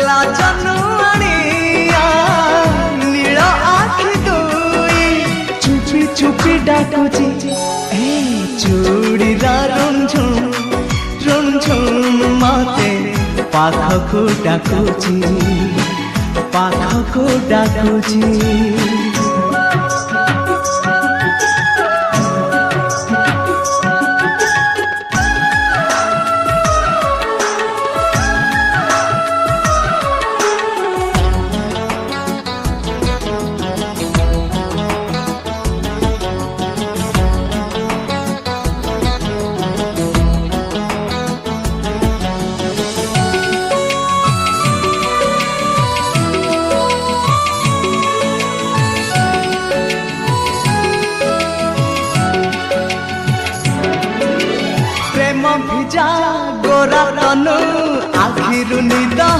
लाजनु आनिया नील आखि दुई चुपी चुपी डाकुची ए चूड़ीरा रुमझुम मते पाखको डाकुची पाखको डाकुची भिजा गोरा तनु आखिरु निद